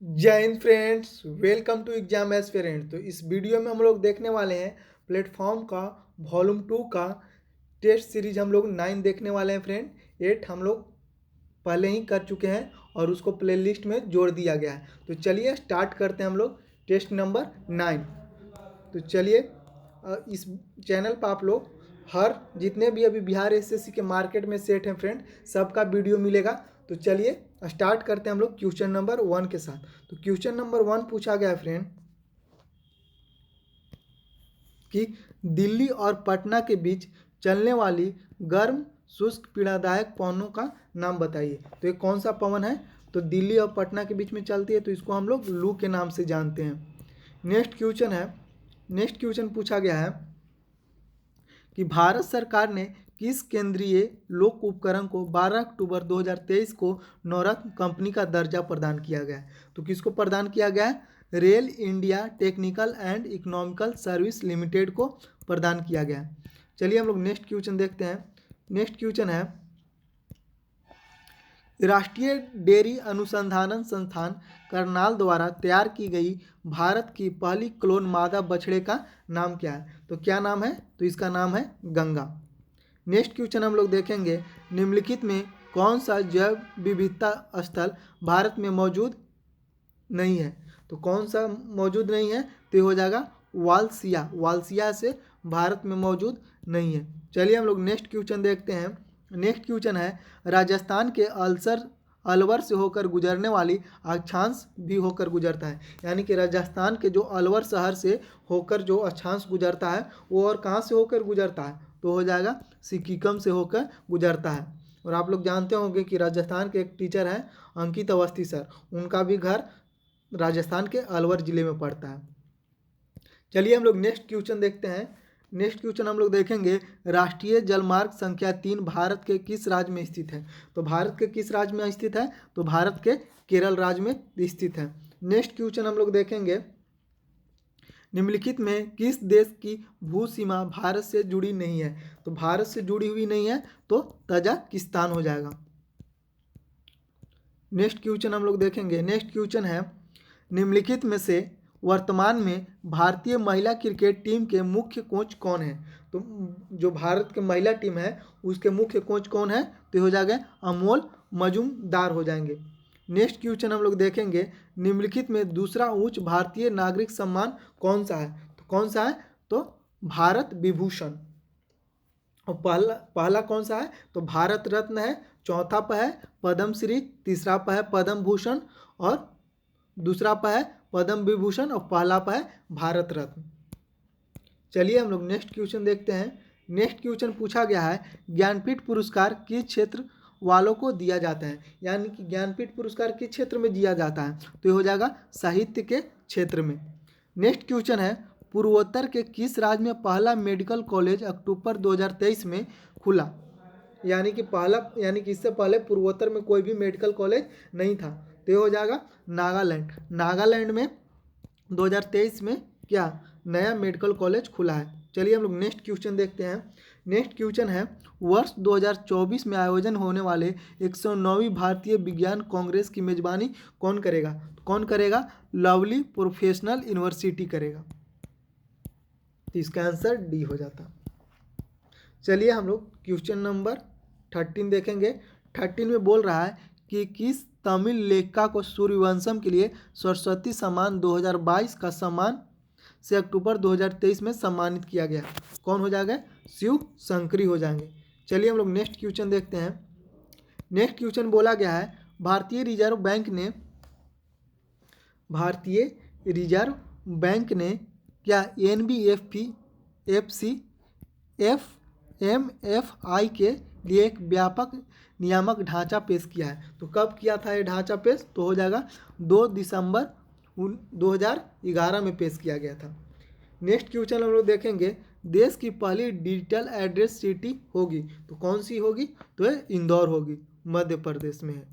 जय हिंद friends, welcome to exam aspirant. तो इस वीडियो में हम लोग देखने वाले हैं प्लेटफॉर्म का वॉल्यूम 2 का टेस्ट सीरीज। हम लोग 9 देखने वाले हैं फ्रेंड। 8 हम लोग पहले ही कर चुके हैं और उसको प्लेलिस्ट में जोड़ दिया गया है। तो चलिए स्टार्ट करते हैं हम लोग टेस्ट नंबर 9। तो चलिए इस चैनल पर आप लोग हर जितने भी अभी बिहार एसएससी के मार्केट में सेट हैं फ्रेंड, सबका वीडियो मिलेगा। तो चलिए स्टार्ट करते हैं हम लोग क्वेश्चन नंबर 1 के साथ। तो क्वेश्चन नंबर 1 पूछा गया है फ्रेंड कि दिल्ली और पटना के बीच चलने वाली गर्म शुष्क पीड़ादायक पवनों का नाम बताइए। तो ये कौन सा पवन है? तो दिल्ली और पटना के बीच में चलती है, तो इसको हम लोग लू के नाम से जानते हैं। नेक्स्ट क्वेश्चन पूछा गया है कि भारत सरकार ने किस केंद्रीय लोक उपकरण को 12 अक्टूबर 2023 को नवरत्न कंपनी का दर्जा प्रदान किया गया है? तो किसको प्रदान किया गया है? Rail India technical and economical service limited को प्रदान किया गया है। चलिए हम लोग नेक्स्ट क्वेश्चन देखते हैं। नेक्स्ट क्वेश्चन है राष्ट्रीय डेयरी अनुसंधान संस्थान करनाल द्वारा तैयार की गई भारत की पहली क्लोन मादा बछड़े का नाम क्या है? तो क्या नाम है? तो इसका नाम है गंगा। नेक्स्ट क्वेश्चन हम लोग देखेंगे, निम्नलिखित में कौन सा जैव विविधता स्थल भारत में मौजूद नहीं है? तो कौन सा मौजूद नहीं है? तो ये हो जाएगा वालसिया से भारत में मौजूद नहीं है। चलिए हम लोग नेक्स्ट क्वेश्चन देखते हैं। नेक्स्ट क्वेश्चन है राजस्थान के अलवर से होकर गुजरने वाली अक्षांश भी होकर गुजरता है। यानी कि राजस्थान के जो अलवर शहर से होकर जो अक्षांश गुजरता है वो और कहाँ से होकर गुजरता है? तो हो जाएगा सिक्किम से होकर गुजरता है। और आप लोग जानते होंगे कि राजस्थान के एक टीचर हैं अंकित अवस्थी सर, उनका भी घर राजस्थान के अलवर ज़िले में पड़ता है। चलिए हम लोग नेक्स्ट क्वेश्चन देखते हैं। नेक्स्ट क्वेश्चन हम लोग देखेंगे राष्ट्रीय जलमार्ग संख्या 3 भारत के किस राज्य में स्थित है? तो भारत के किस राज्य में स्थित है? तो भारत के केरल राज्य में स्थित है। नेक्स्ट क्वेश्चन हम लोग देखेंगे, निम्नलिखित में किस देश की भू सीमा भारत से जुड़ी नहीं है? तो भारत से जुड़ी हुई नहीं है तो तजाकिस्तान हो जाएगा। नेक्स्ट क्वेश्चन हम लोग देखेंगे। नेक्स्ट क्वेश्चन है निम्नलिखित में से वर्तमान में भारतीय महिला क्रिकेट टीम के मुख्य कोच कौन है? तो जो भारत की महिला टीम है उसके मुख्य कोच कौन है? तो हो जाएगा अमोल मजूमदार हो जाएंगे। नेक्स्ट क्वेश्चन हम लोग देखेंगे, निम्नलिखित में दूसरा उच्च भारतीय नागरिक सम्मान कौन सा है? तो कौन सा है? तो भारत विभूषण। और पहला कौन सा है? तो भारत रत्न है, चौथा पर है पद्म श्री, तीसरा पर है पद्म भूषण और दूसरा पर है पद्म विभूषण और पहला पर है भारत रत्न। चलिए हम लोग नेक्स्ट क्वेश्चन देखते हैं। नेक्स्ट क्वेश्चन पूछा गया है ज्ञानपीठ पुरस्कार किस क्षेत्र वालों को दिया जाता है? यानी कि ज्ञानपीठ पुरस्कार किस क्षेत्र में दिया जाता है? तो ये हो जाएगा साहित्य के क्षेत्र में। नेक्स्ट क्वेश्चन है पूर्वोत्तर के किस राज्य में पहला मेडिकल कॉलेज अक्टूबर 2023 में खुला? यानी कि इससे पहले पूर्वोत्तर में कोई भी मेडिकल कॉलेज नहीं था। तो ये हो जाएगा नागालैंड में 2023 में क्या नया मेडिकल कॉलेज खुला है। चलिए हम लोग नेक्स्ट क्वेश्चन देखते हैं। नेक्स्ट क्वेश्चन है वर्ष 2024 में आयोजन होने वाले 109वीं भारतीय विज्ञान कांग्रेस की मेजबानी कौन करेगा? कौन करेगा? लवली प्रोफेशनल यूनिवर्सिटी करेगा। तो इसका आंसर डी हो जाता। चलिए हम लोग क्वेश्चन नंबर 13 देखेंगे। 13 में बोल रहा है कि किस तमिल लेखिका को सूर्यवंशम के लिए सरस्वती सम्मान 2022 का सम्मान से अक्टूबर 2023 में सम्मानित किया गया? कौन हो जाएगा? शिव शंकरी हो जाएंगे। चलिए हम लोग नेक्स्ट क्वेश्चन देखते हैं। नेक्स्ट क्वेश्चन बोला गया है भारतीय रिजर्व बैंक ने क्या NBFC FMFI के लिए एक व्यापक नियामक ढांचा पेश किया है? तो कब किया था ये ढांचा पेश? तो हो जाएगा 2 दिसंबर 2011 में पेश किया गया था। नेक्स्ट क्वेश्चन हम लोग देखेंगे देश की पहली डिजिटल एड्रेस सिटी होगी तो कौन सी होगी? तो ये इंदौर होगी, मध्य प्रदेश में है।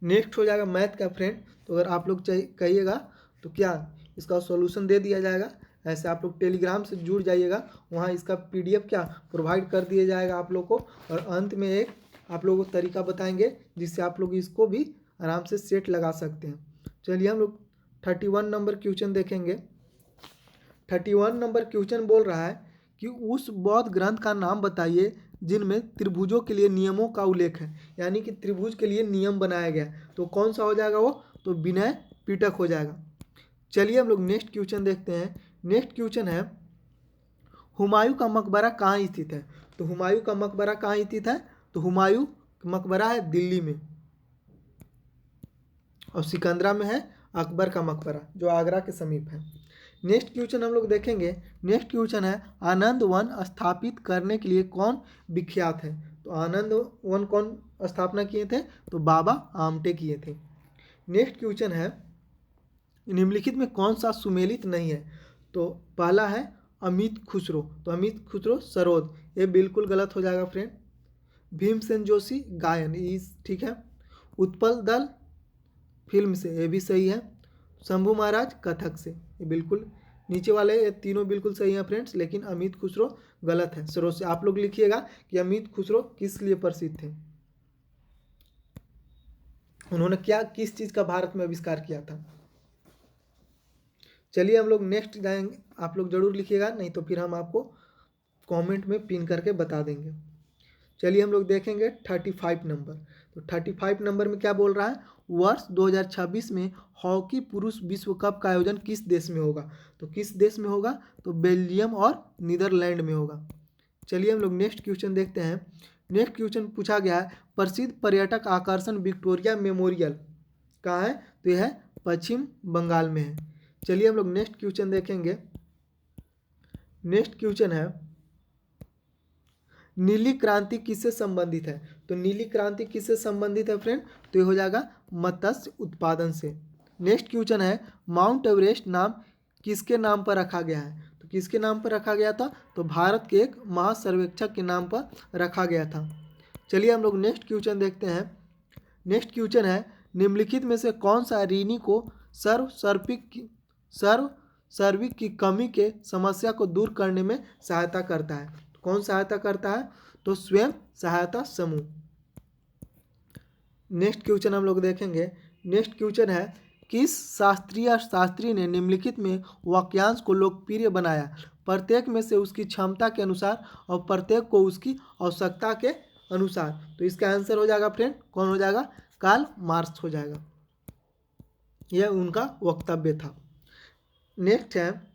नेक्स्ट हो जाएगा मैथ का फ्रेंड। तो अगर आप लोग कहिएगा तो क्या इसका सॉल्यूशन दे दिया जाएगा। ऐसे आप लोग टेलीग्राम से जुड़ जाइएगा, वहाँ इसका PDF क्या प्रोवाइड कर दिया जाएगा आप लोग को। और अंत में एक आप लोगों को तरीका बताएंगे जिससे आप लोग इसको भी आराम से सेट लगा सकते हैं। चलिए हम लोग 31 नंबर क्वेश्चन देखेंगे। 31 नंबर क्वेश्चन बोल रहा है कि उस बौद्ध ग्रंथ का नाम बताइए जिनमें त्रिभुजों के लिए नियमों का उल्लेख है, यानी कि त्रिभुज के लिए नियम बनाया गया। तो कौन सा हो जाएगा वो? तो विनय पिटक हो जाएगा। चलिए हम लोग नेक्स्ट क्वेश्चन देखते हैं। नेक्स्ट क्वेश्चन है, हुमायूं का मकबरा कहाँ स्थित है? तो हुमायूं का मकबरा कहाँ स्थित है? तो हुमायूं का मकबरा है दिल्ली में, और सिकंदरा में है अकबर का मकबरा जो आगरा के समीप है। नेक्स्ट क्वेश्चन हम लोग देखेंगे। नेक्स्ट क्वेश्चन है, आनंद वन स्थापित करने के लिए कौन विख्यात है? तो आनंद वन कौन स्थापना किए थे? तो बाबा आमटे किए थे। नेक्स्ट क्वेश्चन है, निम्नलिखित में कौन सा सुमेलित नहीं है? तो पहला है अमित खुसरो, तो अमित खुसरो सरोद, ये बिल्कुल गलत हो जाएगा फ्रेंड। भीमसेन जोशी गायन, इस ठीक है। उत्पल दल फिल्म से, ये भी सही है। शंभू महाराज कथक से, ये बिल्कुल नीचे वाले ये तीनों बिल्कुल सही हैं फ्रेंड्स, लेकिन अमित खुसरो गलत है। सरोज से आप लोग लिखिएगा कि अमित खुसरो किस लिए प्रसिद्ध थे, उन्होंने क्या किस चीज़ का भारत में आविष्कार किया था। चलिए हम लोग नेक्स्ट जाएंगे, आप लोग जरूर लिखिएगा, नहीं तो फिर हम आपको कमेंट में पिन करके बता देंगे। चलिए हम लोग देखेंगे 35 नंबर। तो 35 नंबर में क्या बोल रहा है? वर्ष 2026 में हॉकी पुरुष विश्व कप का आयोजन किस देश में होगा? तो किस देश में होगा? तो बेल्जियम और नीदरलैंड में होगा। चलिए हम लोग नेक्स्ट क्वेश्चन देखते हैं। नेक्स्ट क्वेश्चन पूछा गया है, प्रसिद्ध पर्यटक आकर्षण विक्टोरिया मेमोरियल कहाँ है? तो यह है पश्चिम बंगाल में है। चलिए हम लोग नेक्स्ट क्वेश्चन देखेंगे। नेक्स्ट क्वेश्चन है, नीली क्रांति किससे संबंधित है? तो नीली क्रांति किससे संबंधित है फ्रेंड? तो ये हो जाएगा मत्स्य उत्पादन से। नेक्स्ट क्वेश्चन है, माउंट एवरेस्ट नाम किसके नाम पर रखा गया है? तो किसके नाम पर रखा गया था? तो भारत के एक महासर्वेक्षक के नाम पर रखा गया था। चलिए हम लोग नेक्स्ट क्वेश्चन देखते हैं। नेक्स्ट क्वेश्चन है, निम्नलिखित में से कौन सा ऋणी को सर्विक की कमी के समस्या को दूर करने में सहायता करता है? तो कौन सहायता करता है? तो स्वयं सहायता समूह। नेक्स्ट क्वेश्चन हम लोग देखेंगे। नेक्स्ट क्वेश्चन है, किस शास्त्री ने निम्नलिखित में वाक्यांश को लोकप्रिय बनाया? प्रत्येक में से उसकी क्षमता के अनुसार और प्रत्येक को उसकी आवश्यकता के अनुसार। तो इसका आंसर हो जाएगा फ्रेंड, कौन हो जाएगा? कार्ल मार्क्स हो जाएगा। यह उनका वक्तव्य था। नेक्स्ट है,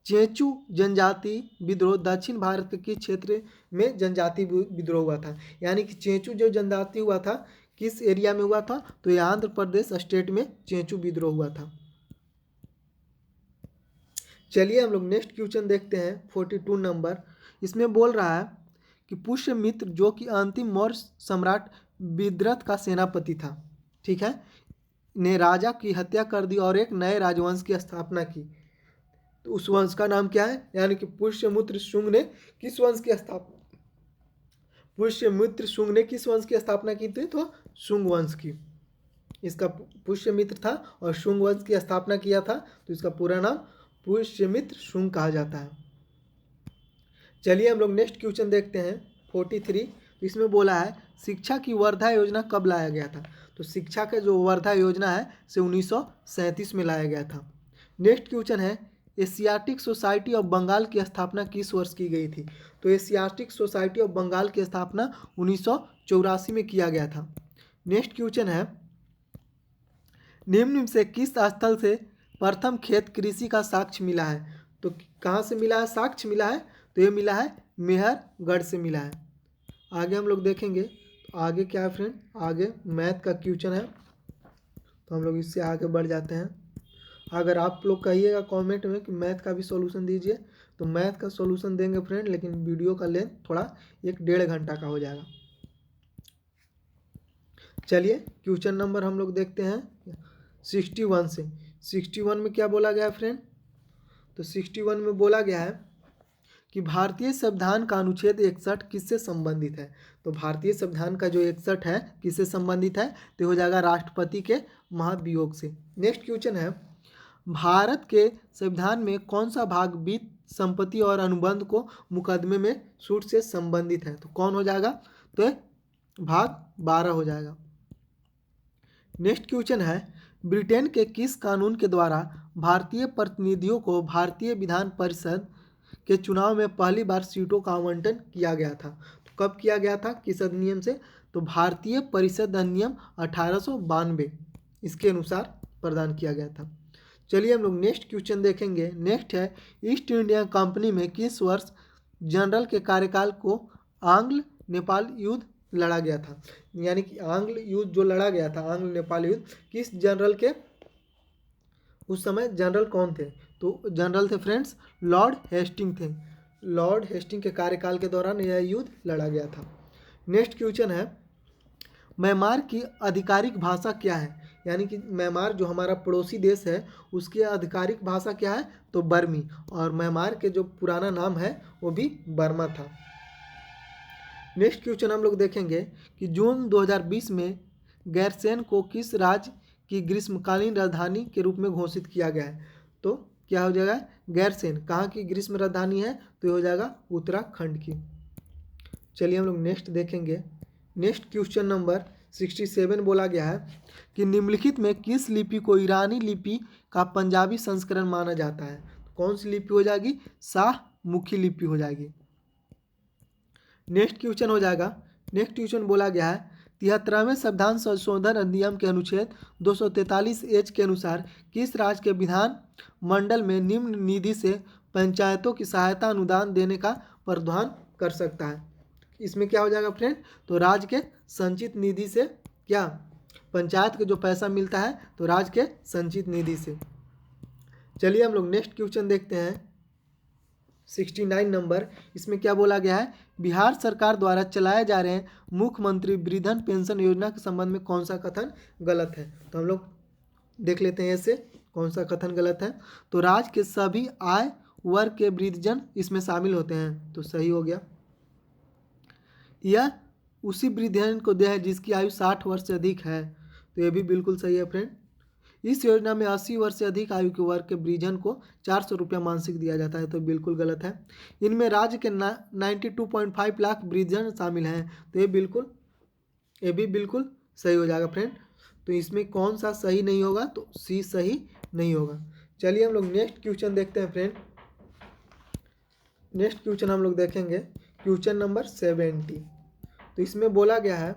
चेंचू जनजाति विद्रोह दक्षिण भारत के किस क्षेत्र में जनजाति विद्रोह हुआ था? यानी कि चेंचू जो जनजाति हुआ था किस एरिया में हुआ था? तो ये आंध्र प्रदेश स्टेट में चेंचू विद्रोह हुआ था। चलिए हम लोग नेक्स्ट क्वेश्चन देखते हैं 42 नंबर। इसमें बोल रहा है कि पुष्यमित्र जो कि अंतिम मौर्य सम्राट विद्रथ का सेनापति था, ठीक है, ने राजा की हत्या कर दी और एक नए राजवंश की स्थापना की। तो उस वंश का नाम क्या है? यानी कि पुष्यमित्र शुंग ने किस वंश की स्थापना पुष्यमित्र शुंग ने किस वंश की स्थापना की थी? तो शुंग वंश की। इसका पुष्यमित्र था और शुंग वंश की स्थापना किया था, तो इसका पूरा नाम पुष्यमित्र शुंग कहा जाता है। चलिए हम लोग नेक्स्ट क्वेश्चन देखते हैं 43। इसमें बोला है, शिक्षा की वर्धा योजना कब लाया गया था? तो शिक्षा का जो वर्धा योजना है से 1937 में लाया गया था। नेक्स्ट क्वेश्चन है, एशियाटिक सोसाइटी ऑफ बंगाल की स्थापना किस वर्ष की गई थी? तो एशियाटिक सोसाइटी ऑफ बंगाल की स्थापना 1984 में किया गया था। नेक्स्ट क्वेश्चन है, निम्न से किस स्थल से प्रथम खेत कृषि का साक्ष्य मिला है? तो कहाँ से मिला है साक्ष्य मिला है? तो ये मिला है मेहरगढ़ से मिला है। आगे हम लोग देखेंगे। तो आगे क्या है फ्रेंड? आगे मैथ का क्वेश्चन है, तो हम लोग इससे आगे बढ़ जाते हैं। अगर आप लोग कहिएगा कमेंट में कि मैथ का भी सॉल्यूशन दीजिए, तो मैथ का सॉल्यूशन देंगे फ्रेंड, लेकिन वीडियो का लेंथ थोड़ा 1-1.5 घंटा का हो जाएगा। चलिए क्वेश्चन नंबर हम लोग देखते हैं 61 से। 61 में क्या बोला गया है फ्रेंड? तो 61 में बोला गया है कि भारतीय संविधान का अनुच्छेद 61 किससे संबंधित है? तो भारतीय संविधान का जो 61 है किससे संबंधित है? तो हो जाएगा राष्ट्रपति के महाभियोग से। नेक्स्ट क्वेश्चन है, भारत के संविधान में कौन सा भाग वित्त संपत्ति और अनुबंध को मुकदमे में सूट से संबंधित है? तो कौन हो जाएगा? तो भाग 12 हो जाएगा। नेक्स्ट क्वेश्चन है, ब्रिटेन के किस कानून के द्वारा भारतीय प्रतिनिधियों को भारतीय विधान परिषद के चुनाव में पहली बार सीटों का आवंटन किया गया था? तो कब किया गया था, किस अधिनियम से? तो भारतीय परिषद अधिनियम 1892 इसके अनुसार प्रदान किया गया था। चलिए हम लोग नेक्स्ट क्वेश्चन देखेंगे। नेक्स्ट है, ईस्ट इंडिया कंपनी में किस वर्ष जनरल के कार्यकाल को आंग्ल नेपाल युद्ध लड़ा गया था? यानी कि आंग्ल युद्ध जो लड़ा गया था, आंग्ल नेपाल युद्ध, किस जनरल के उस समय जनरल कौन थे? तो जनरल थे फ्रेंड्स लॉर्ड हेस्टिंग थे। लॉर्ड हेस्टिंग के कार्यकाल के दौरान यह युद्ध लड़ा गया था। नेक्स्ट क्वेश्चन है, म्यांमार की आधिकारिक भाषा क्या है? यानी कि म्यांमार जो हमारा पड़ोसी देश है उसकी आधिकारिक भाषा क्या है? तो बर्मी। और म्यांमार के जो पुराना नाम है वो भी बर्मा था। नेक्स्ट क्वेश्चन हम लोग देखेंगे कि जून 2020 में गैरसैंण को किस राज्य की ग्रीष्मकालीन राजधानी के रूप में घोषित किया गया है? तो क्या हो जाएगा? गैरसैंण कहाँ की ग्रीष्म राजधानी है? तो ये हो जाएगा उत्तराखंड की। चलिए हम लोग नेक्स्ट देखेंगे। नेक्स्ट क्वेश्चन नंबर 67 बोला गया है कि निम्नलिखित में किस लिपि को ईरानी लिपि का पंजाबी संस्करण माना जाता है? कौन सी लिपि हो जाएगी? शाहमुखी लिपि हो जाएगी। नेक्स्ट क्वेश्चन हो जाएगा, नेक्स्ट क्वेश्चन बोला गया है 73वें संविधान संशोधन अधिनियम के अनुच्छेद 243 के अनुसार किस राज्य के विधान मंडल में निम्न निधि से पंचायतों की सहायता अनुदान देने का प्रावधान कर सकता है? इसमें क्या हो जाएगा फ्रेंड? तो राज्य के संचित निधि से, क्या पंचायत को जो पैसा मिलता है तो राज्य के संचित निधि से। चलिए हम लोग नेक्स्ट क्वेश्चन देखते हैं 69 नंबर। इसमें क्या बोला गया है? बिहार सरकार द्वारा चलाए जा रहे मुख्यमंत्री वृद्धन पेंशन योजना के संबंध में कौन सा कथन गलत है? तो हम लोग देख लेते हैं ऐसे कौन सा कथन गलत है। तो राज्य के सभी आय वर्ग के वृद्धजन इसमें शामिल होते हैं, तो सही हो गया। यह उसी वृद्धजन को दिया है जिसकी आयु 60 वर्ष से अधिक है, तो ये भी बिल्कुल सही है फ्रेंड। इस योजना में 80 वर्ष से अधिक आयु के वर्ग के वृद्धजन को 400 रुपया मासिक दिया जाता है, तो बिल्कुल गलत है। इनमें राज्य के 92.5 लाख वृद्धजन शामिल हैं, तो ये भी बिल्कुल सही हो जाएगा फ्रेंड। तो इसमें कौन सा सही नहीं होगा? तो सी सही नहीं होगा। चलिए हम लोग नेक्स्ट क्वेश्चन देखते हैं फ्रेंड। नेक्स्ट क्वेश्चन हम लोग देखेंगे क्वेश्चन नंबर 70। तो इसमें बोला गया है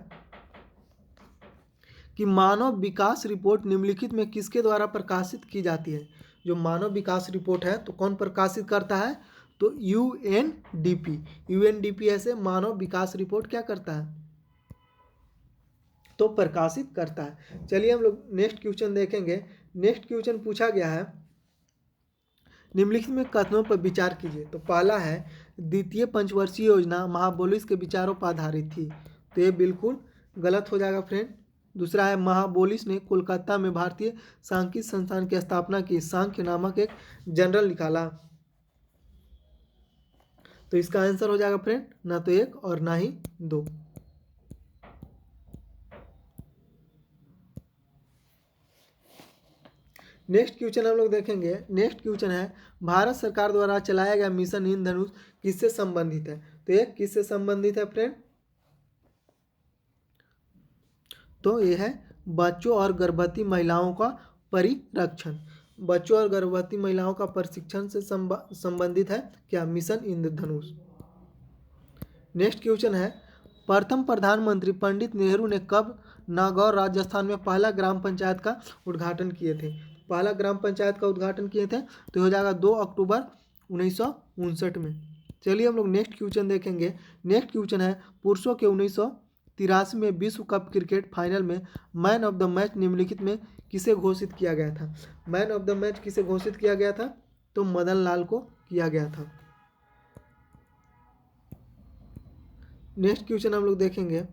कि मानव विकास रिपोर्ट निम्नलिखित में किसके द्वारा प्रकाशित की जाती है? जो मानव विकास रिपोर्ट है तो कौन प्रकाशित करता है? तो यूएनडीपी। यूएनडीपी ऐसे मानव विकास रिपोर्ट क्या करता है? तो प्रकाशित करता है। चलिए हम लोग नेक्स्ट क्वेश्चन देखेंगे। नेक्स्ट क्वेश्चन पूछा गया है निम्नलिखित में कथनों पर विचार कीजिए। तो पहला है द्वितीय पंचवर्षीय योजना महाबोलिस के विचारों पर आधारित थी, तो ये बिल्कुल गलत हो जाएगा फ्रेंड। दूसरा है महाबोलिस ने कोलकाता में भारतीय सांख्यिकी संस्थान की स्थापना की, सांख्य नामक एक जर्नल निकाला, तो इसका आंसर हो जाएगा फ्रेंड ना तो 1 और ना ही 2। नेक्स्ट क्वेश्चन हम लोग देखेंगे। नेक्स्ट क्वेश्चन है भारत सरकार द्वारा चलाया गया मिशन इंद्रधनुष किससे संबंधित है? तो ये किससे संबंधित है फ्रेंड? तो ये है बच्चों और गर्भवती महिलाओं का परिरक्षण। बच्चों और गर्भवती महिलाओं का प्रशिक्षण से संबंधित है क्या? मिशन इंद्रधनुष। नेक्स्ट क्वेश्चन है प्रथम प्रधानमंत्री पंडित नेहरू ने कब नागौर राजस्थान में पहला ग्राम पंचायत का उद्घाटन किए थे? पहला ग्राम पंचायत का उद्घाटन किए थे तो हो जाएगा 2 अक्टूबर 1959 में। चलिए हम लोग नेक्स्ट क्वेश्चन देखेंगे। नेक्स्ट क्वेश्चन है पुरुषों के 1983 में विश्व कप क्रिकेट फाइनल में मैन ऑफ द मैच निम्नलिखित में किसे घोषित किया गया था? मैन ऑफ द मैच किसे घोषित किया गया था? तो मदन लाल को किया गया था। नेक्स्ट क्वेश्चन हम लोग देखेंगे।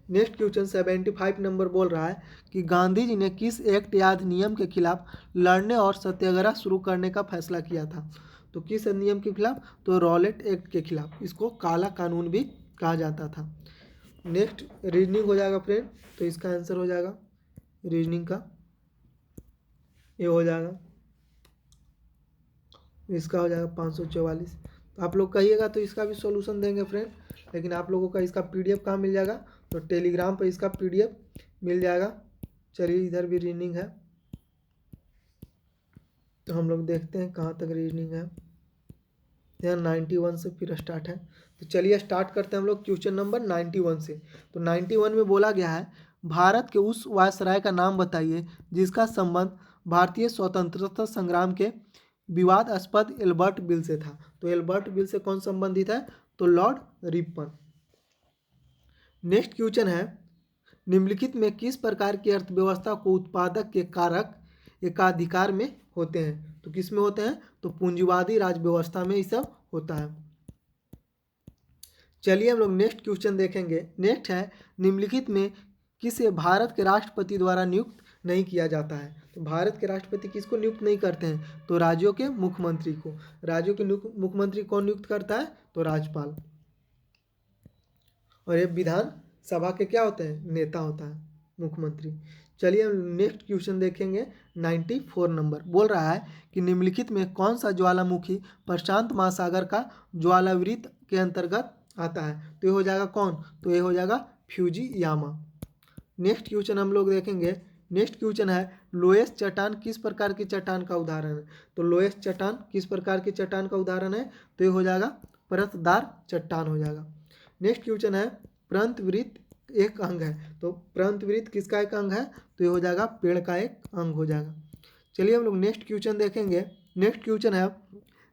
नेक्स्ट क्वेश्चन 75 नंबर बोल रहा है कि गांधी जी ने किस एक्ट या अधिनियम के खिलाफ लड़ने और सत्याग्रह शुरू करने का फैसला किया था? तो किस अधिनियम के खिलाफ? तो रॉलेट एक्ट के खिलाफ। इसको काला कानून भी कहा जाता था। नेक्स्ट रीजनिंग हो जाएगा फ्रेंड, तो इसका आंसर हो जाएगा रीजनिंग का ये हो जाएगा, इसका हो जाएगा 544। आप लोग कहिएगा तो इसका भी सॉल्यूशन देंगे फ्रेंड, लेकिन आप लोगों का इसका पीडीएफ कहाँ मिल जाएगा? तो टेलीग्राम पर इसका पीडीएफ मिल जाएगा। चलिए इधर भी रीजनिंग है। तो हम लोग देखते हैं कहाँ तक रीजनिंग है। यहाँ 91 से फिर स्टार्ट है। तो चलिए स्टार्ट करते हैं हम लोग क्वेश्चन नंबर 91 से। तो 91 में बोला गया है, भारत के उस वायसराय का नाम बताइए जिसका संबंध भारतीय स्वतंत्रता संग्राम के विवादास्पद एल्बर्ट बिल से था। तो एल्बर्ट बिल से कौन संबंधित है? तो लॉर्ड रिपन। नेक्स्ट क्वेश्चन है, निम्नलिखित में किस प्रकार की अर्थव्यवस्था को उत्पादक के कारक एकाधिकार में होते हैं? तो किस में होते हैं? तो पूंजीवादी राज व्यवस्था में ये सब होता है। चलिए हम लोग नेक्स्ट क्वेश्चन देखेंगे। नेक्स्ट है, निम्नलिखित में किसे भारत के राष्ट्रपति द्वारा नियुक्त नहीं किया जाता है? तो भारत के राष्ट्रपति किसको नियुक्त नहीं करते हैं? तो राज्यों के मुख्यमंत्री को। राज्यों के मुख्यमंत्री कौन नियुक्त करता है? तो राज्यपाल। और ये विधान सभा के क्या होते हैं? नेता होता है मुख्यमंत्री। चलिए हम नेक्स्ट क्वेश्चन देखेंगे। 94 नंबर बोल रहा है कि निम्नलिखित में कौन सा ज्वालामुखी प्रशांत महासागर का ज्वालावृत्त के अंतर्गत आता है? तो ये हो जाएगा कौन? तो ये हो जाएगा फ्यूजीयामा। नेक्स्ट क्वेश्चन हम लोग देखेंगे। नेक्स्ट क्वेश्चन है, लोएस्ट चट्टान किस प्रकार की चट्टान का उदाहरण है? तो लोएस्ट चट्टान किस प्रकार की चट्टान का उदाहरण है? तो ये हो जाएगा परतदार चट्टान हो जाएगा। नेक्स्ट क्वेश्चन है, प्रंत वृत्त एक अंग है। तो प्रंत वृत्त किसका एक अंग है? तो ये हो जाएगा पेड़ का एक अंग हो जाएगा। चलिए हम लोग नेक्स्ट क्वेश्चन देखेंगे। नेक्स्ट क्वेश्चन है,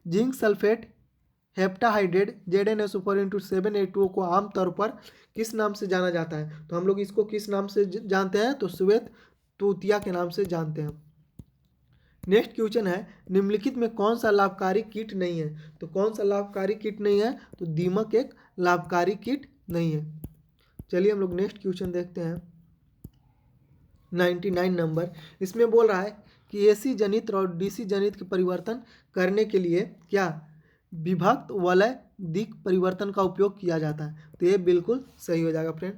zinc sulphate heptahydrate ZnSO4 × 7H2O को आमतौर पर किस नाम से जाना जाता है? तो हम लोग इसको किस नाम से जानते हैं? तो श्वेत तूतिया के नाम से जानते हैं। नेक्स्ट क्वेश्चन है, निम्नलिखित में कौन सा लाभकारी कीट नहीं है? तो कौन सा लाभकारी कीट नहीं है? तो दीमक एक लाभकारी कीट नहीं है। चलिए हम लोग नेक्स्ट क्वेश्चन देखते हैं। 99 नंबर, इसमें बोल रहा है कि AC जनित्र और DC जनित्र के परिवर्तन करने के लिए क्या विभक्त वलय दिक् परिवर्तन का उपयोग किया जाता है? तो ये बिल्कुल सही हो जाएगा फ्रेंड।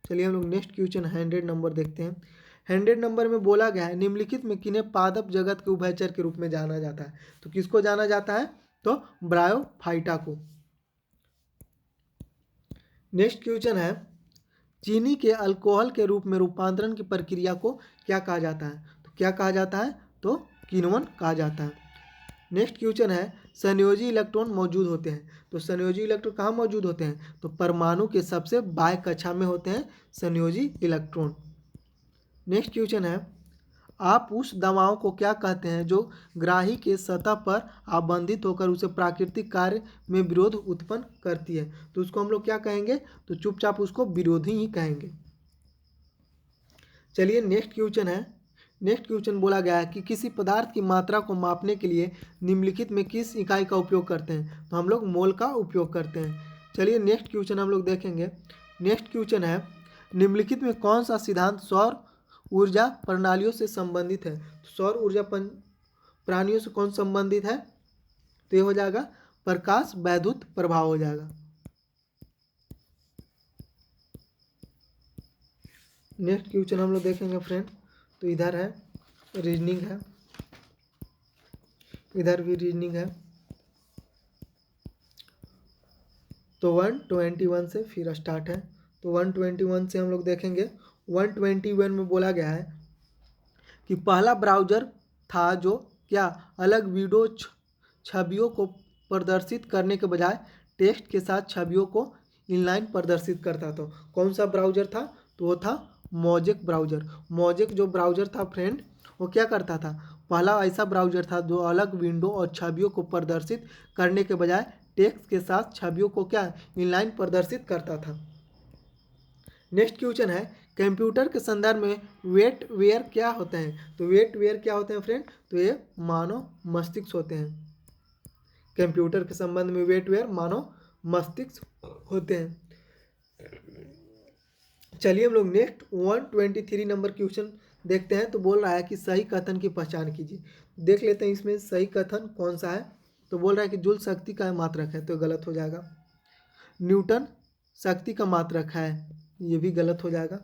चलिए हम लोग नेक्स्ट क्वेश्चन 100 नंबर देखते हैं। 100 नंबर में बोला गया है, निम्नलिखित में किन्हें पादप जगत के उभयचर के रूप में जाना जाता है? तो किसको जाना जाता है? तो ब्रायोफाइटा को। नेक्स्ट क्वेश्चन है, चीनी के अल्कोहल के रूप में रूपांतरण की प्रक्रिया को क्या कहा जाता है? तो क्या कहा जाता है? तो किण्वन कहा जाता है। नेक्स्ट क्वेश्चन है, संयोजी इलेक्ट्रॉन मौजूद होते हैं। तो संयोजी इलेक्ट्रॉन कहाँ मौजूद होते हैं? तो परमाणु के सबसे बाह्य कक्षा में होते हैं संयोजी इलेक्ट्रॉन। नेक्स्ट क्वेश्चन है, आप उस दवाओं को क्या कहते हैं जो ग्राही के सतह पर आबंधित होकर उसे प्राकृतिक कार्य में विरोध उत्पन्न करती है? तो उसको हम लोग क्या कहेंगे? तो चुपचाप उसको विरोधी ही कहेंगे। चलिए नेक्स्ट क्वेश्चन है। नेक्स्ट क्वेश्चन बोला गया है कि किसी पदार्थ की मात्रा को मापने के लिए निम्नलिखित में किस इकाई का उपयोग करते हैं? तो हम लोग मोल का उपयोग करते हैं। चलिए नेक्स्ट क्वेश्चन हम लोग देखेंगे। नेक्स्ट क्वेश्चन है, निम्नलिखित में कौन सा सिद्धांत सौर ऊर्जा प्रणालियों से संबंधित है? तो सौर ऊर्जा प्रणालियों से कौन संबंधित है? तो ये हो जाएगा प्रकाश वैद्युत प्रभाव हो जाएगा। नेक्स्ट क्वेश्चन हम लोग देखेंगे फ्रेंड। तो इधर है रीजनिंग है, इधर भी रीजनिंग है। तो 121 से फिर स्टार्ट है। तो 121 से हम लोग देखेंगे। 121 में बोला गया है कि पहला ब्राउज़र था जो क्या अलग वीडियो छवियों को प्रदर्शित करने के बजाय टेक्स्ट के साथ छवियों को इनलाइन प्रदर्शित करता था। कौन सा ब्राउज़र था? तो वो था मोजेक ब्राउज़र। मोजेक जो ब्राउज़र था फ्रेंड, वो क्या करता था? पहला ऐसा ब्राउज़र था जो अलग विंडो और छवियों को प्रदर्शित करने के बजाय टेक्स्ट के साथ छवियों को क्या इनलाइन प्रदर्शित करता था। नेक्स्ट क्वेश्चन है, कंप्यूटर के संदर्भ में वेटवेयर क्या होते हैं? तो वेटवेयर क्या होते हैं फ्रेंड? तो ये मानव मस्तिष्क होते हैं। कंप्यूटर के संबंध में वेटवेयर मानव मस्तिष्क होते हैं। चलिए हम लोग नेक्स्ट 123 नंबर क्वेश्चन देखते हैं। तो बोल रहा है कि सही कथन की पहचान कीजिए। देख लेते हैं इसमें सही कथन कौन सा है। तो बोल रहा है कि जूल शक्ति का मात्रक है, तो गलत हो जाएगा। न्यूटन शक्ति का मात्रक है, ये भी गलत हो जाएगा।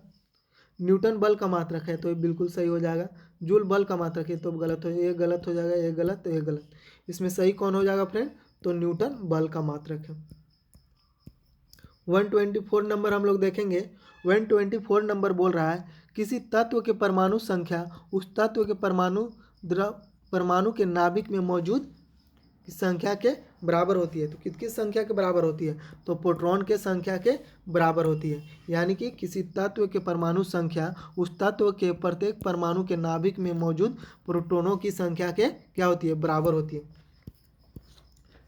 न्यूटन बल का मात्रक है, तो ये बिल्कुल सही हो जाएगा। जूल बल का मात्रक है, तो गलत हो, ये गलत हो जाएगा, ये गलत, तो ये गलत। इसमें सही कौन हो जाएगा फ्रेंड? तो न्यूटन बल का मात्रक है। 124 नंबर हम लोग देखेंगे। 124 नंबर बोल रहा है, किसी तत्व के परमाणु संख्या उस तत्व के परमाणु के नाभिक में मौजूद संख्या के बराबर होती है। तो किसकी संख्या के बराबर होती है? तो प्रोटॉन के संख्या के बराबर होती है। यानी कि किसी तत्व के परमाणु संख्या उस तत्व के प्रत्येक परमाणु के नाभिक में मौजूद प्रोटॉनों की संख्या के क्या होती है? बराबर होती है।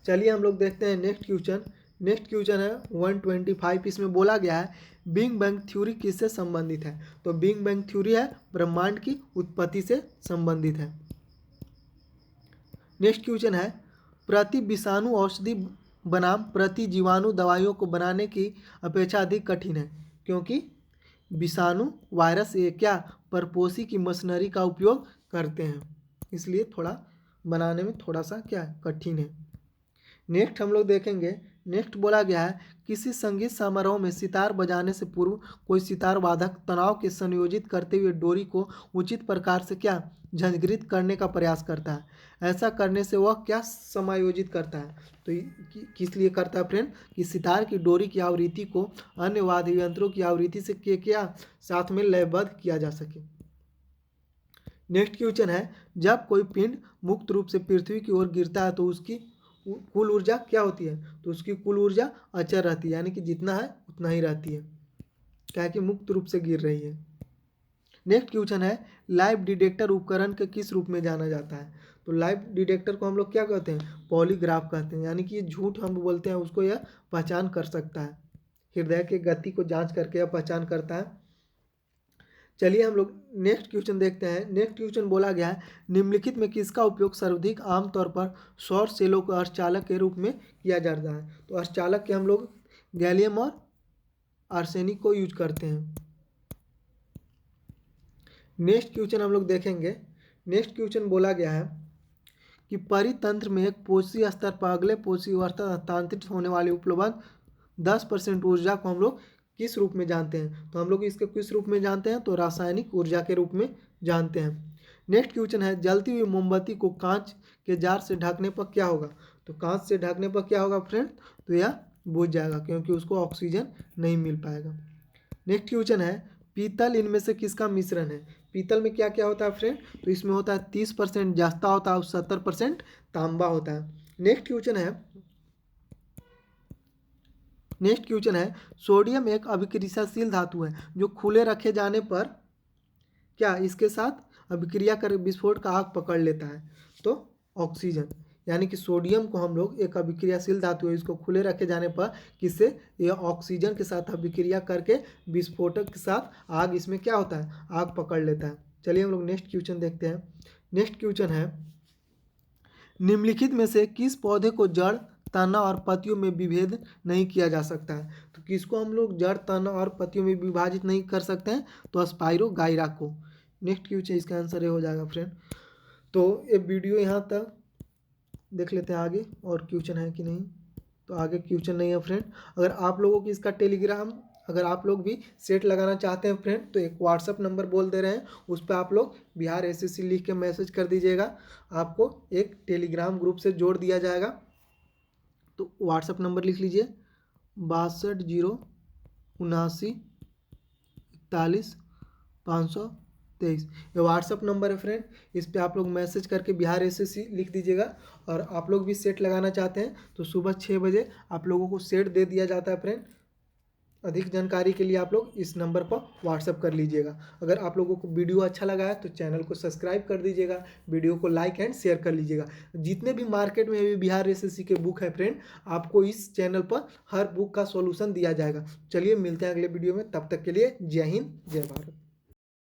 चलिए हम लोग देखते हैं नेक्स्ट क्वेश्चन। नेक्स्ट क्वेश्चन है 125। इसमें बोला गया है बिग बैंग थ्योरी किससे संबंधित है? तो बिग बैंग थ्योरी है ब्रह्मांड की उत्पत्ति से संबंधित है। नेक्स्ट क्वेश्चन है प्रति विषाणु औषधि बनाम प्रति जीवाणु दवाइयों को बनाने की अपेक्षा अधिक कठिन है, क्योंकि विषाणु वायरस ये क्या परपोषी की मशीनरी का उपयोग करते हैं, इसलिए थोड़ा बनाने में थोड़ा सा क्या कठिन है। नेक्स्ट हम लोग देखेंगे। नेक्स्ट बोला गया है किसी संगीत समारोह में सितार बजाने से पूर्व कोई सितार वादक तनाव के संयोजित करते हुए डोरी को उचित प्रकार से क्या झंझाकृत करने का प्रयास करता है। ऐसा करने से वह क्या समायोजित करता है? तो किस लिए करता है फ्रेंड? कि सितार की डोरी की आवृत्ति को अन्य वाद्य यंत्रों की आवृत्ति से क्या साथ में लयबद्ध किया जा सके। नेक्स्ट क्वेश्चन है जब कोई पिंड मुक्त रूप से पृथ्वी की ओर गिरता है तो उसकी कुल ऊर्जा क्या होती है? तो उसकी कुल ऊर्जा अचर रहती है, यानी कि जितना है उतना ही रहती है, क्या कि मुक्त रूप से गिर रही है। नेक्स्ट क्वेश्चन है लाइव डिटेक्टर उपकरण के किस रूप में जाना जाता है? तो लाइव डिटेक्टर को हम लोग क्या कहते हैं? पॉलीग्राफ कहते हैं, यानी कि ये झूठ हम बोलते हैं उसको यह पहचान कर सकता है। हृदय के गति को जांच करके यह पहचान करता है। चलिए हम लोग नेक्स्ट क्वेश्चन देखते हैं। नेक्स्ट क्वेश्चन बोला गया है निम्नलिखित में किसका उपयोग सर्वाधिक आमतौर पर सौर सेलों को अर्धचालक के रूप में किया जाता है? तो अर्धचालक के हम लोग गैलियम और आर्सेनिक को यूज करते हैं। नेक्स्ट क्वेश्चन हम लोग देखेंगे। नेक्स्ट क्वेश्चन बोला गया है कि परितंत्र में एक पोषी स्तर पर अगले पोषी अवस्था हस्तांतरित होने वाली उपलब्ध 10% ऊर्जा को हम लोग किस रूप में जानते हैं? तो हम लोग इसके किस रूप में जानते हैं? तो रासायनिक ऊर्जा के रूप में जानते हैं। नेक्स्ट क्वेश्चन है जलती हुई मोमबत्ती को कांच के जार से ढकने पर क्या होगा? तो कांच से ढकने पर क्या होगा फ्रेंड? तो यह बुझ जाएगा, क्योंकि उसको ऑक्सीजन नहीं मिल पाएगा। नेक्स्ट क्वेश्चन है पीतल इनमें से किसका मिश्रण है? पीतल में क्या क्या होता है फ्रेंड? तो इसमें होता है 30% जस्ता होता है और 70% तांबा होता है। नेक्स्ट क्वेश्चन है सोडियम एक अभिक्रियाशील धातु है जो खुले रखे जाने पर क्या इसके साथ अभिक्रिया कर विस्फोट का आग पकड़ लेता है? तो ऑक्सीजन, यानी कि सोडियम को हम लोग एक अभिक्रियाशील धातु है, इसको खुले रखे जाने पर किससे यह ऑक्सीजन के साथ अभिक्रिया करके विस्फोटक के साथ आग इसमें क्या होता है? आग पकड़ लेता है। चलिए हम लोग नेक्स्ट क्वेश्चन देखते हैं। नेक्स्ट क्वेश्चन है निम्नलिखित में से किस पौधे को जड़ तना और पत्तियों में विभेद नहीं किया जा सकता है? तो किसको हम लोग जड़ तना और पत्तियों में विभाजित नहीं कर सकते हैं? तो स्पाइरोगाइरा को। नेक्स्ट क्वेश्चन इसका आंसर ये हो जाएगा फ्रेंड। तो ये वीडियो यहाँ तक देख लेते हैं आगे और क्वेश्चन है कि नहीं। तो आगे क्वेश्चन नहीं है फ्रेंड। अगर आप लोगों की इसका टेलीग्राम अगर आप लोग भी सेट लगाना चाहते हैं फ्रेंड तो एक व्हाट्सअप नंबर बोल दे रहे हैं, उस पर आप लोग बिहार एसएससी लिख के मैसेज कर दीजिएगा, आपको एक टेलीग्राम ग्रुप से जोड़ दिया जाएगा। तो व्हाट्सअप नंबर लिख लीजिए 62094141 ये व्हाट्सअप नंबर है फ्रेंड। इस पे आप लोग मैसेज करके बिहार एसएससी लिख दीजिएगा। और आप लोग भी सेट लगाना चाहते हैं तो सुबह 6 बजे आप लोगों को सेट दे दिया जाता है फ्रेंड। अधिक जानकारी के लिए आप लोग इस नंबर पर व्हाट्सअप कर लीजिएगा। अगर आप लोगों को वीडियो अच्छा लगा है तो चैनल को सब्सक्राइब कर दीजिएगा, वीडियो को लाइक एंड शेयर कर लीजिएगा। जितने भी मार्केट में भी बिहार एसएससी के बुक है फ्रेंड, आपको इस चैनल पर हर बुक का सॉल्यूशन दिया जाएगा। चलिए मिलते हैं अगले वीडियो में, तब तक के लिए जय हिंद जय भारत।